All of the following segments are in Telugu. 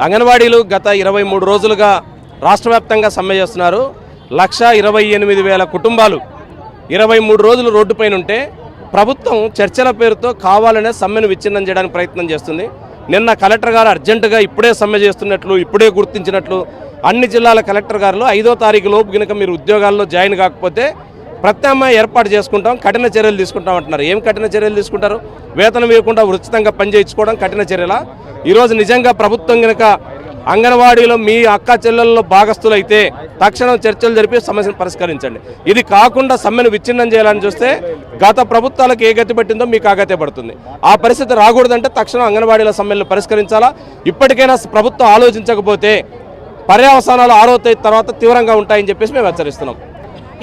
అంగన్వాడీలు గత 23 రోజులుగా రాష్ట్ర వ్యాప్తంగా సమ్మె చేస్తున్నారు. 1,28,000 కుటుంబాలు 23 రోజులు రోడ్డుపైన ఉంటే ప్రభుత్వం చర్చల పేరుతో కావాలనే సమ్మెను విచ్ఛిన్నం చేయడానికి ప్రయత్నం చేస్తుంది. నిన్న కలెక్టర్ గారు అర్జెంటుగా ఇప్పుడే సమ్మె చేస్తున్నట్లు, ఇప్పుడే గుర్తించినట్లు అన్ని జిల్లాల కలెక్టర్ గారు 5వ తారీఖు లోపు కనుక మీరు ఉద్యోగాల్లో జాయిన్ కాకపోతే ప్రత్యామ్నాయ ఏర్పాటు చేసుకుంటాం, కఠిన చర్యలు తీసుకుంటాం అంటున్నారు. ఏం కఠిన చర్యలు తీసుకుంటారు? వేతనం ఇవ్వకుండా ఉచితంగా పనిచేయించుకోవడం కఠిన చర్యలా? ఈరోజు నిజంగా ప్రభుత్వం కనుక అంగన్వాడీలో మీ అక్క చెల్లెల్లో భాగస్తులైతే తక్షణం చర్చలు జరిపి సమస్యను పరిష్కరించండి. ఇది కాకుండా సమ్మెను విచ్ఛిన్నం చేయాలని చూస్తే గత ప్రభుత్వాలకు ఏ గతి పట్టిందో మీకు ఆ గతే పడుతుంది. ఆ పరిస్థితి రాకూడదంటే తక్షణం అంగన్వాడీల సమ్మెలను పరిష్కరించాలా. ఇప్పటికైనా ప్రభుత్వం ఆలోచించకపోతే పర్యవసానాలు 6వ తేదీ తర్వాత తీవ్రంగా ఉంటాయని చెప్పేసి మేము హెచ్చరిస్తున్నాం.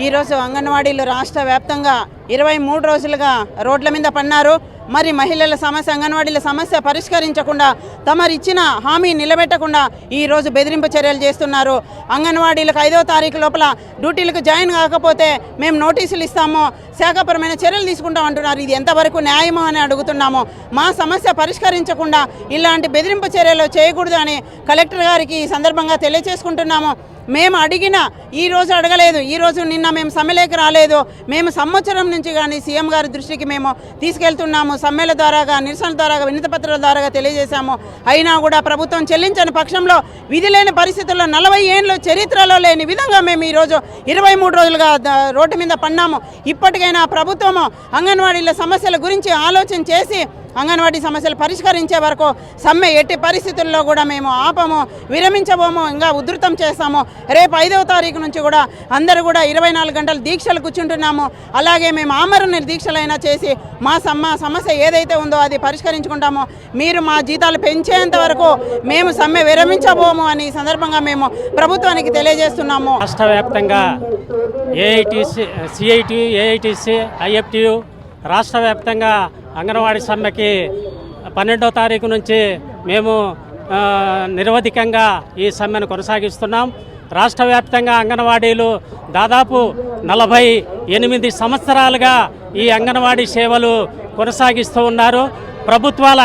ఈరోజు అంగన్వాడీలు రాష్ట్ర వ్యాప్తంగా 23 రోజులుగా రోడ్ల మీద పన్నారు. మరి మహిళల సమస్య, అంగన్వాడీల సమస్య పరిష్కరించకుండా, తమరిచ్చిన హామీ నిలబెట్టకుండా ఈరోజు బెదిరింపు చర్యలు చేస్తున్నారు. అంగన్వాడీలకు 5వ తారీఖు లోపల డ్యూటీలకు జాయిన్ కాకపోతే మేము నోటీసులు ఇస్తాము, శాఖపరమైన చర్యలు తీసుకుంటాం అంటున్నారు. ఇది ఎంతవరకు న్యాయమో అని అడుగుతున్నాము. మా సమస్య పరిష్కరించకుండా ఇలాంటి బెదిరింపు చర్యలు చేయకూడదు అని కలెక్టర్ గారికి ఈ సందర్భంగా తెలియజేసుకుంటున్నాము. మేము అడిగిన ఈరోజు అడగలేదు, ఈరోజు నిన్న మేము సమ్మెలోకి రాలేదు. మేము సంవత్సరం నుంచి కానీ సీఎం గారి దృష్టికి మేము తీసుకెళ్తున్నాము. సమ్మెల ద్వారాగా, నిరసన ద్వారాగా, వినతిపత్రాల ద్వారాగా తెలియజేశాము. అయినా కూడా ప్రభుత్వం చెల్లించని పక్షంలో విధి లేని పరిస్థితుల్లో 40 ఏళ్ళు చరిత్రలో లేని విధంగా మేము ఈరోజు 23 రోజులుగా రోడ్డు మీద పన్నాము. ఇప్పటికైనా ప్రభుత్వము అంగన్వాడీల సమస్యల గురించి ఆలోచన చేసి అంగన్వాడీ సమస్యలు పరిష్కరించే వరకు సమ్మె ఎట్టి పరిస్థితుల్లో కూడా మేము ఆపము, విరమించబోము, ఇంకా ఉధృతం చేస్తాము. రేపు 5వ తారీఖు నుంచి కూడా అందరూ కూడా 24 గంటలు దీక్షలు కూర్చుంటున్నాము. అలాగే మేము ఆమరణ దీక్షలైనా చేసి మా సమస్య ఏదైతే ఉందో అది పరిష్కరించుకుంటాము. మీరు మా జీతాలు పెంచేంత వరకు మేము సమ్మె విరమించబోము అని ఈ సందర్భంగా మేము ప్రభుత్వానికి తెలియజేస్తున్నాము. రాష్ట్ర వ్యాప్తంగా ఏఐటీసీ, సిఐటి, ఏఐటీసీ, ఐఎఫ్టియు రాష్ట్ర వ్యాప్తంగా అంగన్వాడీ సమ్మెకి 12వ తారీఖు నుంచి మేము నిరవధికంగా ఈ సమ్మెను కొనసాగిస్తున్నాం. రాష్ట్ర వ్యాప్తంగా అంగన్వాడీలు దాదాపు 48 సంవత్సరాలుగా ఈ అంగన్వాడీ సేవలు కొనసాగిస్తూ ఉన్నారు.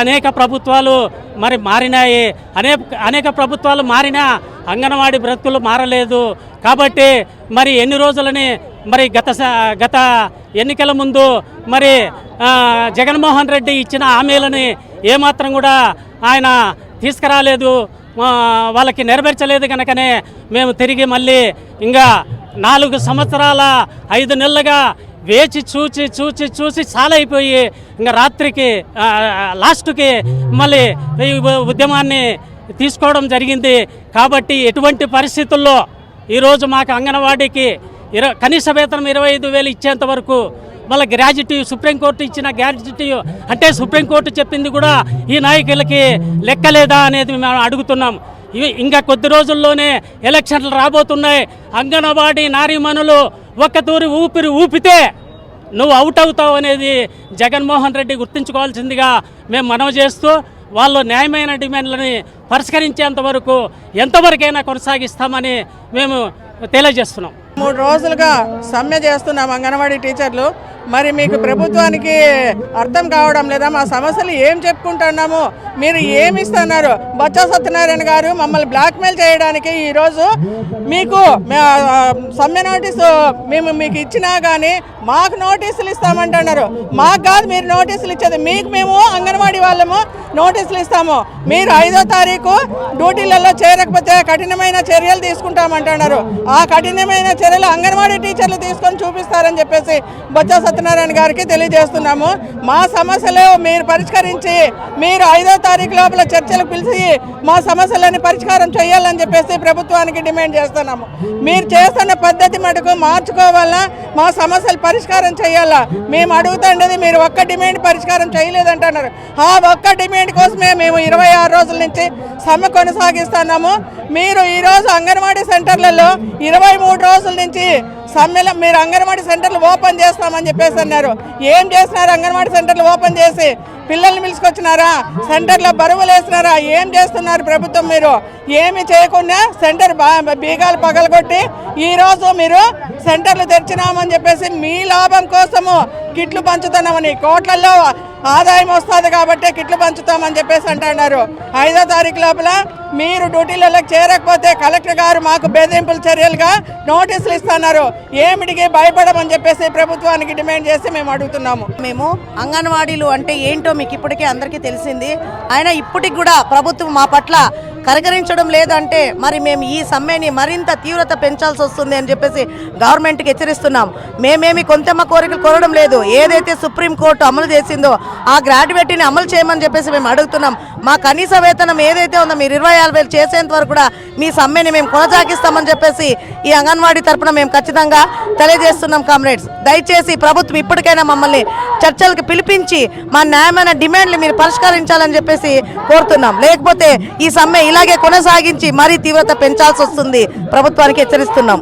అనేక ప్రభుత్వాలు మరి మారినాయి, అనేక ప్రభుత్వాలు మారినా అంగన్వాడీ బ్రతుకులు మారలేదు. కాబట్టి మరి ఎన్ని రోజులని మరి గత ఎన్నికల ముందు మరి జగన్మోహన్ రెడ్డి ఇచ్చిన హామీలని ఏమాత్రం కూడా ఆయన తీసుకురాలేదు, వాళ్ళకి నెరవేర్చలేదు. కనుకనే మేము తిరిగి మళ్ళీ ఇంకా 4 సంవత్సరాల 5 నెలలుగా వేచి చూసి చాలా అయిపోయి ఇంకా రాత్రికి లాస్ట్కి మళ్ళీ ఈ ఉద్యమాన్ని తీసుకోవడం జరిగింది. కాబట్టి ఎటువంటి పరిస్థితుల్లో ఈరోజు మాకు అంగన్వాడీకి కనీస వేతనం 25,000 ఇచ్చేంత వరకు, మళ్ళీ గ్రాడ్యుటీ సుప్రీంకోర్టు ఇచ్చిన గ్రాడ్యుటీ అంటే సుప్రీంకోర్టు చెప్పింది కూడా ఈ నాయకులకి లెక్కలేదా అనేది మేము అడుగుతున్నాం. ఇంకా కొద్ది రోజుల్లోనే ఎలక్షన్లు రాబోతున్నాయి. అంగన్వాడీ నారీమణులు ఒక్కతూరి ఊపితే నువ్వు అవుట్ అవుతావు అనేది జగన్మోహన్ రెడ్డి గుర్తుంచుకోవాల్సిందిగా మేము మనవి చేస్తూ, వాళ్ళు న్యాయమైన డిమాండ్లని పరిష్కరించేంత వరకు ఎంతవరకైనా కొనసాగిస్తామని మేము తెలియజేస్తున్నాం. 3 రోజులుగా సమ్మె చేస్తున్నాం అంగన్వాడీ టీచర్లు. మరి మీకు ప్రభుత్వానికి అర్థం కావడం లేదా? మా సమస్యలు ఏం చెప్పుకుంటున్నాము, మీరు ఏమి ఇస్తున్నారు? బొత్స సత్యనారాయణ గారు మమ్మల్ని బ్లాక్మెయిల్ చేయడానికి ఈరోజు మీకు సమ్మె నోటీసు మేము మీకు ఇచ్చినా కానీ మాకు నోటీసులు ఇస్తామంటున్నారు. మాకు కాదు మీరు నోటీసులు ఇచ్చేది, మీకు మేము అంగన్వాడీ వాళ్ళము నోటీసులు ఇస్తాము. మీరు 5వ తారీఖు డ్యూటీలలో చేరకపోతే కఠినమైన చర్యలు తీసుకుంటామంటున్నారు. ఆ కఠినమైన చర్యలు అంగన్వాడీ టీచర్లు తీసుకొని చూపిస్తారని చెప్పేసి బొత్స సత్యనారాయణ గారికి తెలియజేస్తున్నాము. మా సమస్యలు మీరు పరిష్కరించి మీరు 5వ తారీఖు లోపల చర్చలకు పిలిచి మా సమస్యలని పరిష్కారం చేయాలని చెప్పేసి ప్రభుత్వానికి డిమాండ్ చేస్తున్నాము. మీరు చేస్తున్న పద్ధతి మటుకు మార్చుకోవాలా, మా సమస్యలు పరిష్కారం చేయాలా. మేము అడుగుతుండేది మీరు ఒక్క డిమాండ్ పరిష్కారం చేయలేదంటున్నారు. ఆ ఒక్క డిమాండ్ కోసమే మేము 26 రోజుల నుంచి సమ్మె కొనసాగిస్తున్నాము. మీరు ఈరోజు అంగన్వాడీ సెంటర్లలో 23 రోజుల నుంచి సమ్మెలో మీరు అంగన్వాడీ సెంటర్లు ఓపెన్ చేస్తామని చెప్పేసి అన్నారు. ఏం చేస్తున్నారు? అంగన్వాడీ సెంటర్లు ఓపెన్ చేసి పిల్లల్ని పిలుచుకొచ్చినారా? సెంటర్లో బరువులు వేస్తున్నారా? ఏం చేస్తున్నారు ప్రభుత్వం? మీరు ఏమి చేయకుండా సెంటర్ బీగాలు పగలగొట్టి ఈరోజు మీరు సెంటర్లు తెరిచినామని చెప్పేసి మీ లాభం కోసము కిట్లు పంచుతున్నామని కోట్లలో ఆదాయం వస్తుంది కాబట్టి కిట్లు పంచుతామని చెప్పేసి అంటున్నారు. 5వ తారీఖు లోపల మీరు డ్యూటీలలోకి చేరకపోతే కలెక్టర్ గారు మాకు బెదిరింపుల చర్యలుగా నోటీసులు ఇస్తున్నారు. ఏమిటికి భయపడమని చెప్పేసి ప్రభుత్వానికి డిమాండ్ చేసి మేము అడుగుతున్నాము. మేము అంగన్వాడీలు అంటే ఏంటో మీకు ఇప్పటికే అందరికీ తెలిసింది. అయినా ఇప్పటికి కూడా ప్రభుత్వం మా పట్ల కరకరించడం లేదంటే మరి మేము ఈ సమ్మెని మరింత తీవ్రత పెంచాల్సి వస్తుంది అని చెప్పేసి గవర్నమెంట్కి హెచ్చరిస్తున్నాం. మేమేమి కొంతమ్మ కోరికలు కోరడం లేదు. ఏదైతే సుప్రీంకోర్టు అమలు చేసిందో ఆ గ్రాడ్యుయేటీని అమలు చేయమని చెప్పేసి మేము అడుగుతున్నాం. మా కనీస వేతనం ఏదైతే ఉందో మీరు 24,000 చేసేంత వరకు కూడా మీ సమ్మెని మేము కొనసాగిస్తామని చెప్పేసి ఈ అంగన్వాడీ తరఫున మేము ఖచ్చితంగా తెలియజేస్తున్నాం. కామ్రేడ్స్, దయచేసి ప్రభుత్వం ఇప్పటికైనా మమ్మల్ని చర్చలకు పిలిపించి మా న్యాయమైన డిమాండ్లు మీరు పరిష్కరించాలని చెప్పేసి కోరుతున్నాం. లేకపోతే ఈ సమ్మె ఇలాగే కొనసాగించి మరీ తీవ్రత పెంచాల్సి వస్తుంది. ప్రభుత్వానికి హెచ్చరిస్తున్నాం.